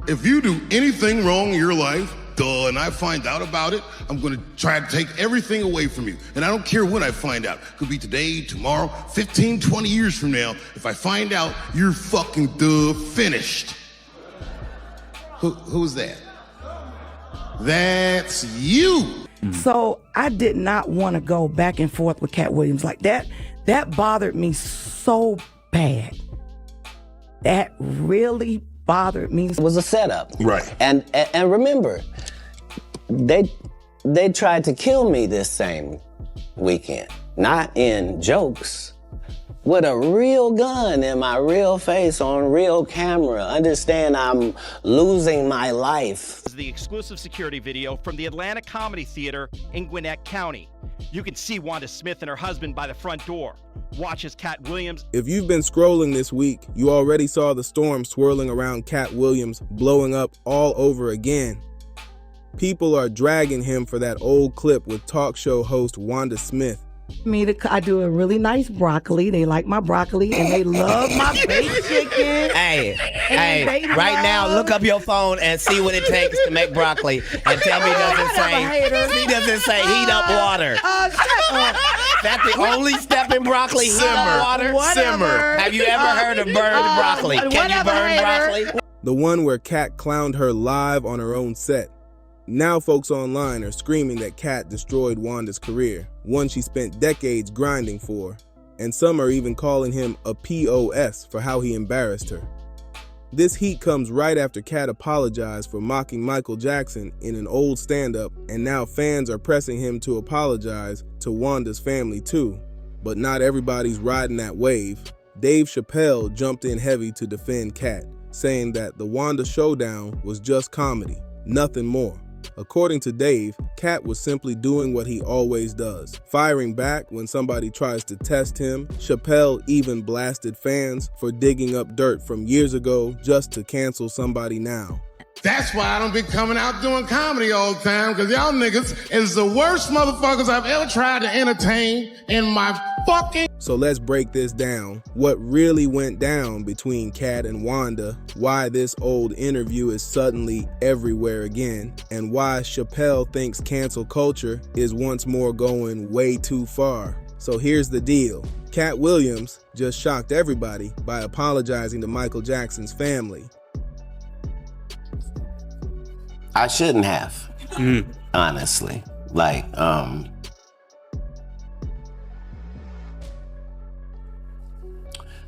If you do anything wrong in your life, and I find out about it, I'm gonna try to take everything away from you. And I don't care when I find out. Could be today, tomorrow, 15, 20 years from now. If I find out, you're fucking finished. Who's that? That's you. So I did not want to go back and forth with Katt Williams like that. That bothered me so bad. That really bothered me. It was a setup. Right. And remember, they tried to kill me this same weekend. Not in jokes, with a real gun in my real face on real camera. Understand, I'm losing my life. This is the exclusive security video from the Atlanta Comedy Theater in Gwinnett County. You can see Wanda Smith and her husband by the front door. Watch as Katt Williams. If you've been scrolling this week, you already saw the storm swirling around Katt Williams blowing up all over again. People are dragging him for that old clip with talk show host Wanda Smith. I do a really nice broccoli. They like my broccoli and they love my baked chicken. Hey, right now, look up your phone and see what it takes to make broccoli and tell me he doesn't say heat up water. That's the only step in broccoli, heat up water? Simmer. Have you ever heard of burned broccoli? Can you burn broccoli? The one where Katt clowned her live on her own set. Now folks online are screaming that Katt destroyed Wanda's career, one she spent decades grinding for, and some are even calling him a POS for how he embarrassed her. This heat comes right after Katt apologized for mocking Michael Jackson in an old stand-up, and now fans are pressing him to apologize to Wanda's family too. But not everybody's riding that wave. Dave Chappelle jumped in heavy to defend Katt, saying that the Wanda showdown was just comedy, nothing more. According to Dave, Katt was simply doing what he always does, firing back when somebody tries to test him. Chappelle even blasted fans for digging up dirt from years ago just to cancel somebody now. That's why I don't be coming out doing comedy all the time, because y'all niggas is the worst motherfuckers I've ever tried to entertain in my fucking... So let's break this down. What really went down between Katt and Wanda, why this old interview is suddenly everywhere again, and why Chappelle thinks cancel culture is once more going way too far. So here's the deal. Katt Williams just shocked everybody by apologizing to Michael Jackson's family. I shouldn't have, honestly. Like,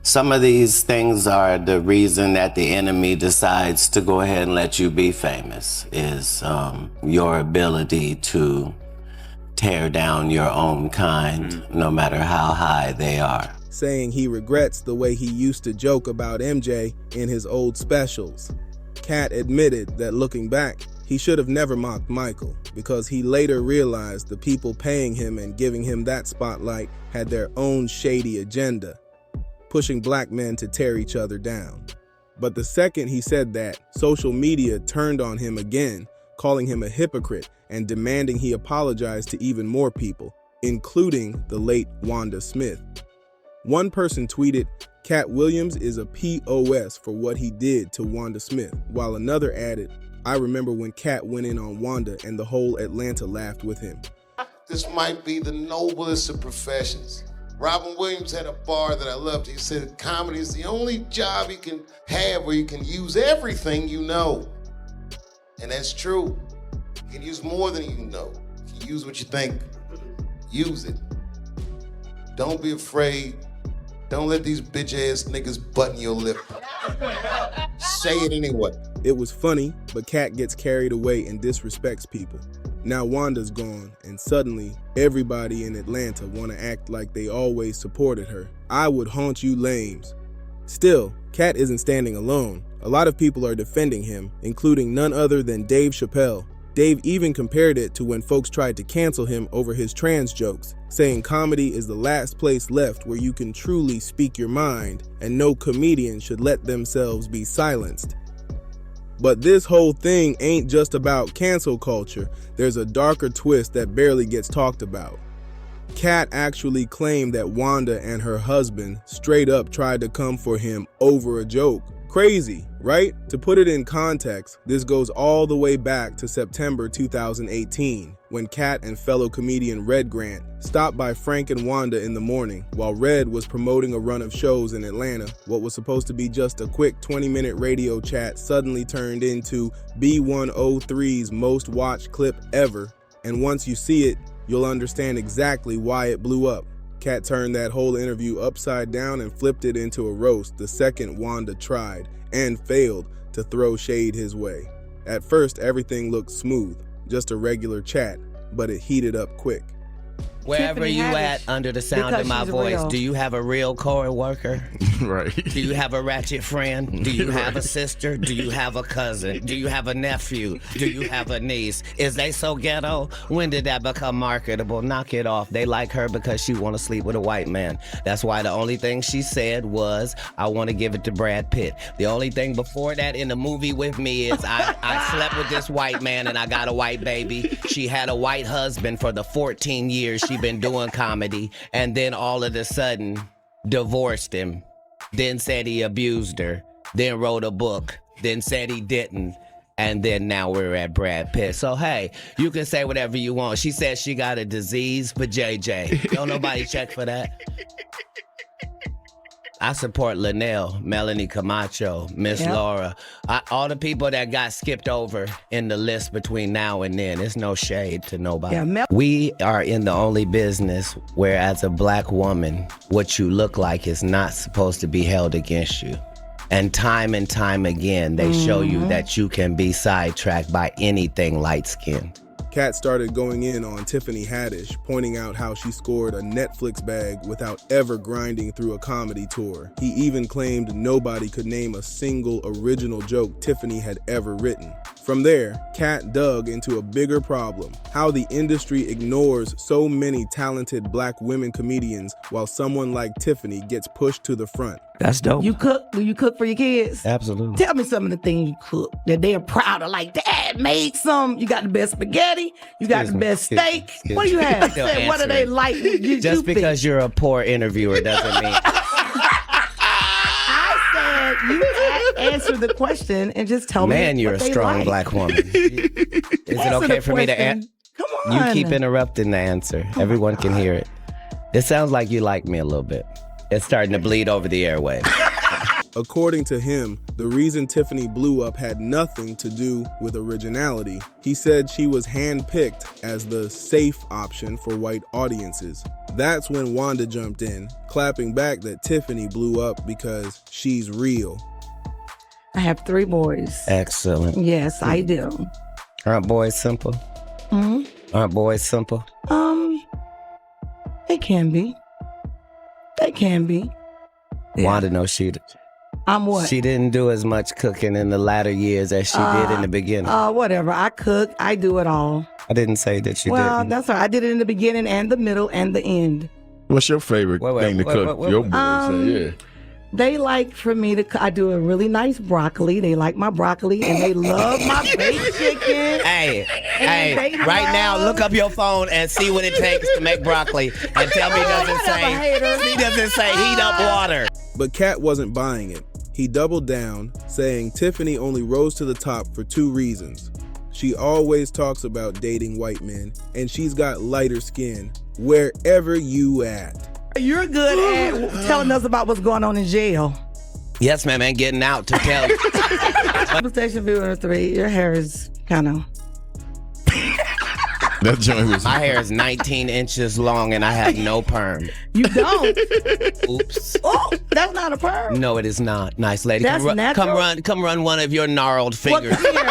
some of these things are the reason that the enemy decides to go ahead and let you be famous, is your ability to tear down your own kind, no matter how high they are. Saying he regrets the way he used to joke about MJ in his old specials. Katt admitted that looking back, he should have never mocked Michael, because he later realized the people paying him and giving him that spotlight had their own shady agenda, pushing black men to tear each other down. But the second he said that, social media turned on him again, calling him a hypocrite and demanding he apologize to even more people, including the late Wanda Smith. One person tweeted, "Katt Williams is a POS for what he did to Wanda Smith," while another added, "I remember when Katt went in on Wanda and the whole Atlanta laughed with him." This might be the noblest of professions. Robin Williams had a bar that I loved. He said comedy is the only job you can have where you can use everything you know. And that's true. You can use more than you know. You can use what you think. Use it. Don't be afraid. Don't let these bitch-ass niggas button your lip. Say it anyway. It was funny, but Katt gets carried away and disrespects people. Now Wanda's gone, and suddenly everybody in Atlanta want to act like they always supported her. I would haunt you lames. Still, Katt isn't standing alone. A lot of people are defending him, including none other than Dave Chappelle. Dave even compared it to when folks tried to cancel him over his trans jokes, saying comedy is the last place left where you can truly speak your mind, and no comedian should let themselves be silenced. But this whole thing ain't just about cancel culture. There's a darker twist that barely gets talked about. Katt actually claimed that Wanda and her husband straight up tried to come for him over a joke, Crazy, right? To put it in context, this goes all the way back to September 2018, when Katt and fellow comedian Red Grant stopped by Frank and Wanda in the morning while Red was promoting a run of shows in Atlanta. What was supposed to be just a quick 20-minute radio chat suddenly turned into B103's most watched clip ever, and once you see it, you'll understand exactly why it blew up. Katt turned that whole interview upside down and flipped it into a roast the second Wanda tried and failed to throw shade his way. At first, everything looked smooth, just a regular chat, but it heated up quick. Wherever Tiffany you Haddish, at under the sound because of my she's voice, real. do you have a real co-worker? Right. Do you have a ratchet friend? Do you have a sister? Do you have a cousin? Do you have a nephew? Do you have a niece? Is they so ghetto? When did that become marketable? Knock it off. They like her because she want to sleep with a white man. That's why the only thing she said was, I want to give it to Brad Pitt. The only thing before that in the movie with me is I slept with this white man and I got a white baby. She had a white husband for the 14 years she been doing comedy, and then all of a sudden divorced him, then said he abused her, then wrote a book, then said he didn't, and then now we're at Brad Pitt. So hey, you can say whatever you want. She said she got a disease, but JJ, don't nobody check for that. I support Linnell, Melanie Camacho, Miss Laura, all the people that got skipped over in the list between now and then. There's no shade to nobody. Yeah, We are in the only business where, as a black woman, what you look like is not supposed to be held against you. And time again, they show you that you can be sidetracked by anything light-skinned. Katt started going in on Tiffany Haddish, pointing out how she scored a Netflix bag without ever grinding through a comedy tour. He even claimed nobody could name a single original joke Tiffany had ever written. From there, Katt dug into a bigger problem: how the industry ignores so many talented black women comedians while someone like Tiffany gets pushed to the front. That's dope. You cook? Do you cook for your kids? Absolutely. Tell me some of the things you cook that they are proud of. Like, Dad made some. You got the best spaghetti. You got the best steak. What do you have? Still Say, what do they answering. like? Just because you're a poor interviewer doesn't mean... I said you answer the question and just tell me. Man, you're a what they strong like. black woman. Is it Answer okay the for me to question. answer? Come You on. keep interrupting the answer. Everyone can hear it. It sounds like you like me a little bit. It's starting to bleed over the airwaves. According to him, the reason Tiffany blew up had nothing to do with originality. He said she was handpicked as the safe option for white audiences. That's when Wanda jumped in, clapping back that Tiffany blew up because she's real. I have 3 boys. Excellent. Yes, I do. Aren't boys simple? Aren't boys simple? They can be. They can be. Wanda knows she I'm what? didn't do as much cooking in the latter years as she did in the beginning. Whatever. I cook. I do it all. I didn't say that you Well, didn't. that's all right. I did it in the beginning and the middle and the end. What's your favorite thing to cook? Your boys say, yeah. They like for me to, I do a really nice broccoli. They like my broccoli and they love my baked chicken. Hey, they right now, love- look up your phone and see what it takes to make broccoli, and tell me he doesn't say heat up water. But Katt wasn't buying it. He doubled down, saying Tiffany only rose to the top for 2 reasons. She always talks about dating white men, and she's got lighter skin wherever you at. You're good at telling us about what's going on in jail. Yes, ma'am, and getting out to tell you. Station viewer 3, your hair is kind of... That joint was. My hair is 19 inches long and I have no perm. You don't. Oops. Oh, that's not a perm. No, it is not. Nice lady. That's natural? Come run one of your gnarled fingers. Come here.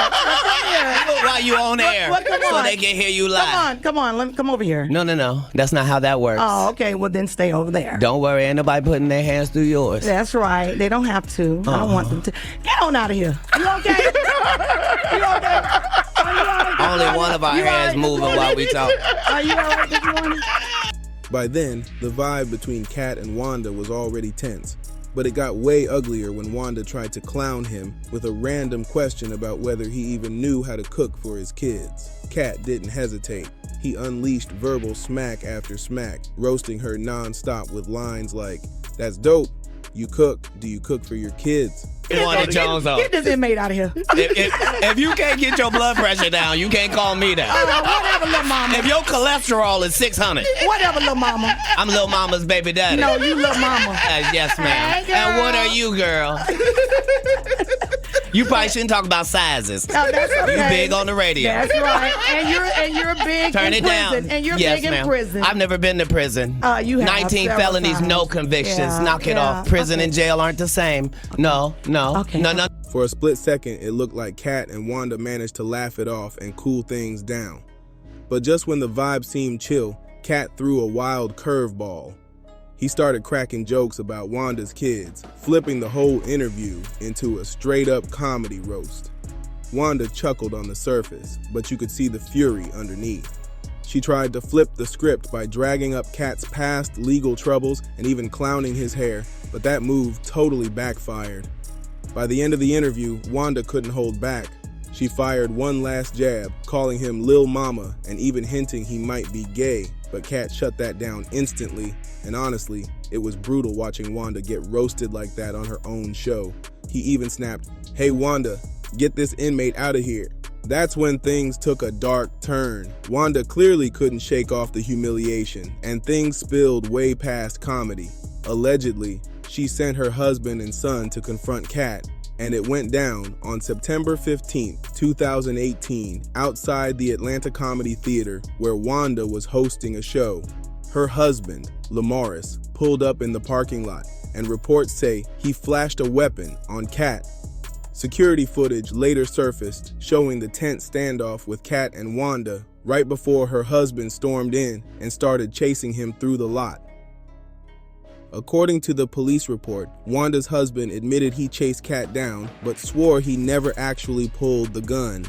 While you on air, Come so on. they can hear you live. Come on. Let me come over here. No. That's not how that works. Oh, okay. Well, then stay over there. Don't worry, ain't nobody putting their hands through yours. That's right. They don't have to. I don't want them to. Get on out of here. You okay? You okay? Only one of our hands moving while we talk. Are you all right this morning? By then, the vibe between Katt and Wanda was already tense, but it got way uglier when Wanda tried to clown him with a random question about whether he even knew how to cook for his kids. Katt didn't hesitate. He unleashed verbal smack after smack, roasting her non-stop with lines like, "That's dope. You cook. Do you cook for your kids?" Wanda Jones on. Get this inmate out of here. If you can't get your blood pressure down, you can't call me down. Whatever, little mama. If your cholesterol is 600. Whatever, little mama. I'm little mama's baby daddy. No, you little mama. Yes, ma'am. Hey, and what are you, girl? You probably shouldn't talk about sizes. No, that's okay. You big on the radio. That's right. And you're big Turn in it prison. down. And you're yes, big in prison. I've never been to prison. You have 19 felonies, times. no convictions. Yeah, Knock it off. Prison and jail aren't the same. No. Okay. No. For a split second, it looked like Katt and Wanda managed to laugh it off and cool things down. But just when the vibe seemed chill, Katt threw a wild curveball. He started cracking jokes about Wanda's kids, flipping the whole interview into a straight-up comedy roast. Wanda chuckled on the surface, but you could see the fury underneath. She tried to flip the script by dragging up Katt's past legal troubles and even clowning his hair, but that move totally backfired. By the end of the interview, Wanda couldn't hold back. She fired one last jab, calling him Lil Mama and even hinting he might be gay, but Katt shut that down instantly, and honestly, it was brutal watching Wanda get roasted like that on her own show. He even snapped, "Hey Wanda, get this inmate out of here." That's when things took a dark turn. Wanda clearly couldn't shake off the humiliation, and things spilled way past comedy. Allegedly, she sent her husband and son to confront Katt, and it went down on September 15, 2018, outside the Atlanta Comedy Theater where Wanda was hosting a show. Her husband, Lamaris, pulled up in the parking lot, and reports say he flashed a weapon on Katt. Security footage later surfaced showing the tense standoff with Katt and Wanda right before her husband stormed in and started chasing him through the lot. According to the police report, Wanda's husband admitted he chased Katt down, but swore he never actually pulled the gun.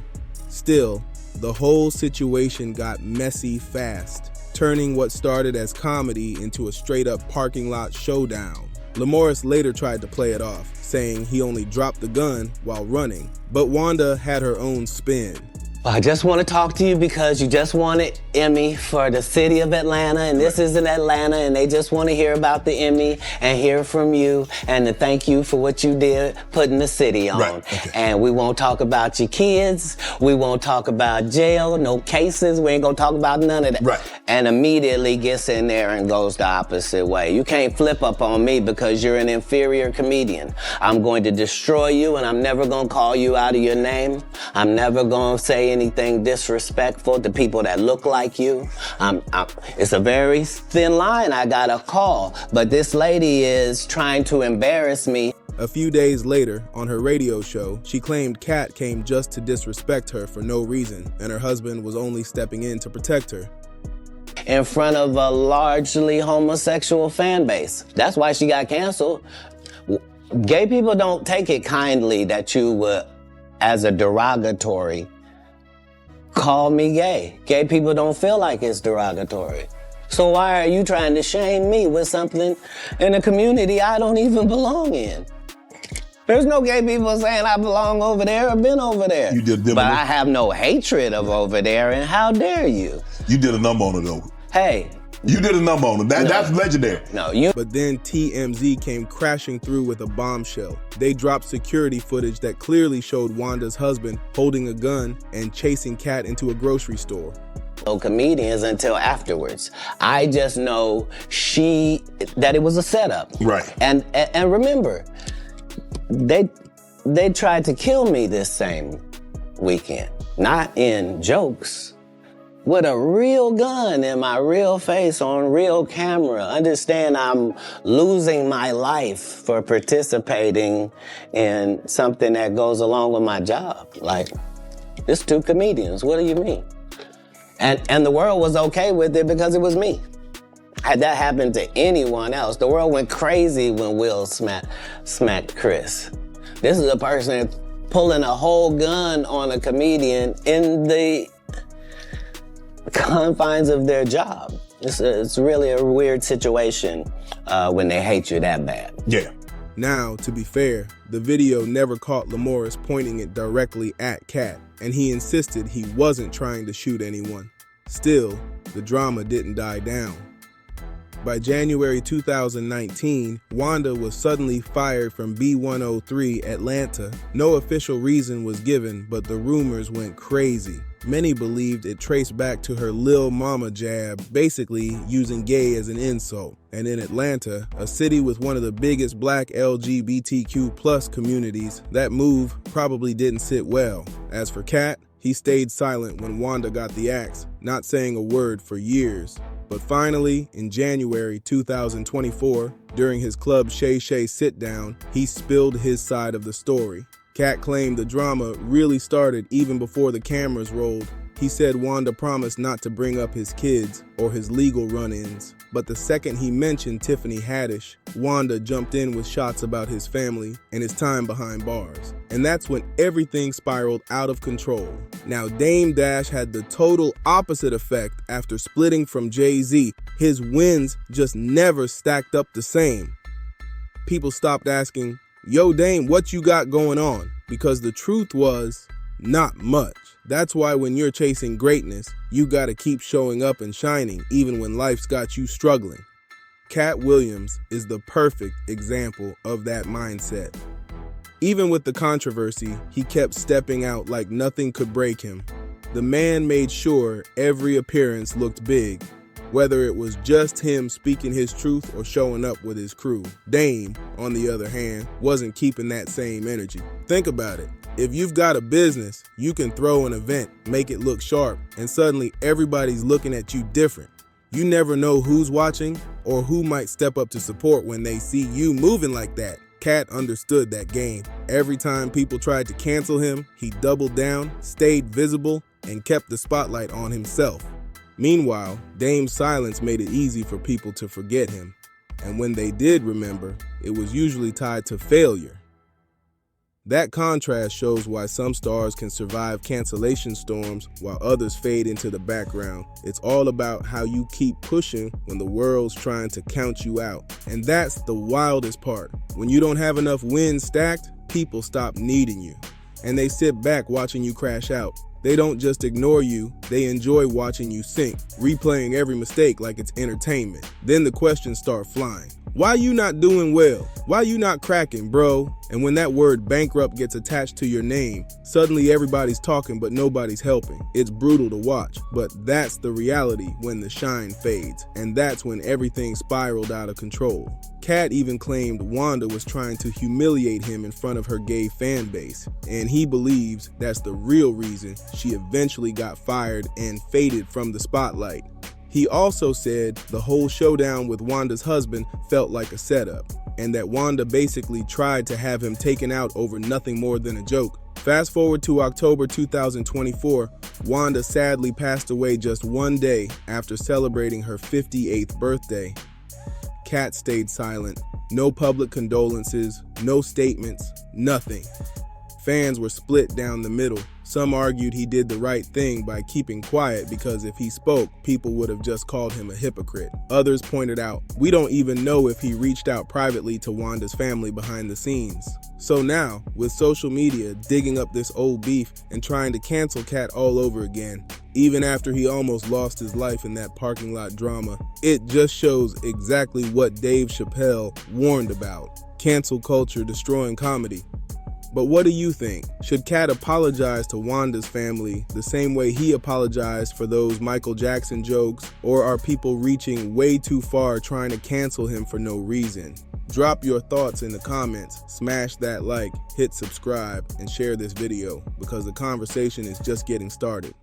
Still, the whole situation got messy fast, turning what started as comedy into a straight-up parking lot showdown. Lamaris later tried to play it off, saying he only dropped the gun while running, but Wanda had her own spin. I just want to talk to you because you just won an Emmy for the city of Atlanta, and this is in Atlanta, and they just want to hear about the Emmy and hear from you and to thank you for what you did putting the city on. Right. Okay. And we won't talk about your kids. We won't talk about jail, no cases. We ain't going to talk about none of that. Right. And immediately gets in there and goes the opposite way. You can't flip up on me because you're an inferior comedian. I'm going to destroy you, and I'm never going to call you out of your name. I'm never going to say anything disrespectful to people that look like you. It's a very thin line I got to call, but this lady is trying to embarrass me. A few days later, on her radio show, she claimed Katt came just to disrespect her for no reason, and her husband was only stepping in to protect her. In front of a largely homosexual fan base. That's why she got canceled. Gay people don't take it kindly that you would, as a derogatory, call me gay. Gay people don't feel like it's derogatory. So why are you trying to shame me with something in a community I don't even belong in? There's no gay people saying I belong over there or been over there. You did, but I have no hatred of over there, and how dare you? You did a number on it though. Hey. You did a number on it. That's legendary. No, you. But then TMZ came crashing through with a bombshell. They dropped security footage that clearly showed Wanda's husband holding a gun and chasing Katt into a grocery store. No comedians until afterwards. I just know that it was a setup. Right. And remember, they tried to kill me this same weekend. Not in jokes. With a real gun in my real face on real camera. Understand I'm losing my life for participating in something that goes along with my job. Like, it's two comedians, what do you mean? And the world was okay with it because it was me. Had that happened to anyone else, the world went crazy when Will smacked Chris. This is a person pulling a whole gun on a comedian in the confines of their job. It's really a weird situation when they hate you that bad. Yeah. Now, to be fair, the video never caught Lamaris pointing it directly at Katt, and he insisted he wasn't trying to shoot anyone. Still, the drama didn't die down. By January 2019, Wanda was suddenly fired from B103 Atlanta. No official reason was given, but the rumors went crazy. Many believed it traced back to her Lil Mama jab, basically using gay as an insult. And in Atlanta, a city with one of the biggest black LGBTQ+ communities, that move probably didn't sit well. As for Katt, he stayed silent when Wanda got the axe, not saying a word for years. But finally, in January 2024, during his Club Shay Shay sit-down, he spilled his side of the story. Katt claimed the drama really started even before the cameras rolled. He said Wanda promised not to bring up his kids or his legal run-ins. But the second he mentioned Tiffany Haddish, Wanda jumped in with shots about his family and his time behind bars. And that's when everything spiraled out of control. Now, Dame Dash had the total opposite effect after splitting from Jay-Z. His wins just never stacked up the same. People stopped asking, "Yo, Dame, what you got going on?" Because the truth was, not much. That's why when you're chasing greatness, you gotta keep showing up and shining, even when life's got you struggling. Katt Williams is the perfect example of that mindset. Even with the controversy, he kept stepping out like nothing could break him. The man made sure every appearance looked big, whether it was just him speaking his truth or showing up with his crew. Dame, on the other hand, wasn't keeping that same energy. Think about it. If you've got a business, you can throw an event, make it look sharp, and suddenly everybody's looking at you different. You never know who's watching or who might step up to support when they see you moving like that. Katt understood that game. Every time people tried to cancel him, he doubled down, stayed visible, and kept the spotlight on himself. Meanwhile, Dame's silence made it easy for people to forget him. And when they did remember, it was usually tied to failure. That contrast shows why some stars can survive cancellation storms while others fade into the background. It's all about how you keep pushing when the world's trying to count you out. And that's the wildest part. When you don't have enough wins stacked, people stop needing you. And they sit back watching you crash out. They don't just ignore you, they enjoy watching you sink, replaying every mistake like it's entertainment. Then the questions start flying. Why you not doing well? Why you not cracking, bro? And when that word bankrupt gets attached to your name, suddenly everybody's talking but nobody's helping. It's brutal to watch, but that's the reality when the shine fades. And that's when everything spiraled out of control. Katt even claimed Wanda was trying to humiliate him in front of her gay fan base. And he believes that's the real reason she eventually got fired and faded from the spotlight. He also said the whole showdown with Wanda's husband felt like a setup, and that Wanda basically tried to have him taken out over nothing more than a joke. Fast forward to October 2024, Wanda sadly passed away just one day after celebrating her 58th birthday. Katt stayed silent. No public condolences, no statements, nothing. Fans were split down the middle. Some argued he did the right thing by keeping quiet because if he spoke, people would have just called him a hypocrite. Others pointed out, we don't even know if he reached out privately to Wanda's family behind the scenes. So now, with social media digging up this old beef and trying to cancel Katt all over again, even after he almost lost his life in that parking lot drama, it just shows exactly what Dave Chappelle warned about: cancel culture destroying comedy. But what do you think? Should Katt apologize to Wanda's family the same way he apologized for those Michael Jackson jokes? Or are people reaching way too far trying to cancel him for no reason? Drop your thoughts in the comments, smash that like, hit subscribe, and share this video because the conversation is just getting started.